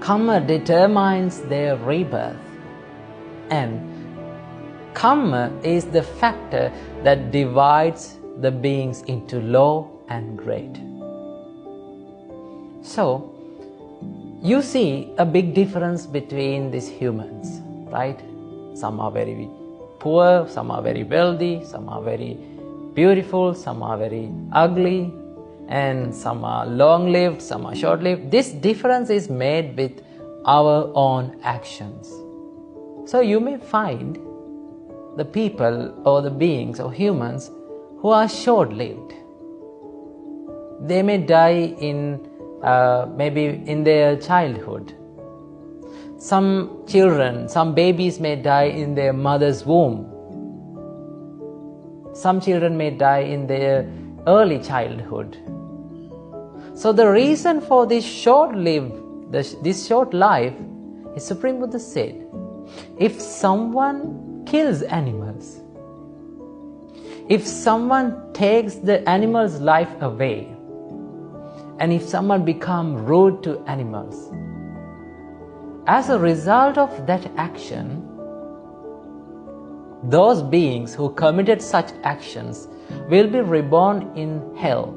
karma determines their rebirth, and karma is the factor that divides the beings into low and great. So, you see a big difference between these humans, right? Some are very poor, some are very wealthy, some are very beautiful, some are very ugly, and some are long-lived, some are short-lived. This difference is made with our own actions. So you may find the people or the beings or humans who are short-lived. They may die in maybe in their childhood. Some children, some babies may die in their mother's womb. Some children may die in their early childhood. So the reason for this short life is Supreme Buddha said, if someone kills animals, if someone takes the animal's life away, and if someone becomes rude to animals, as a result of that action, those beings who committed such actions will be reborn in hell.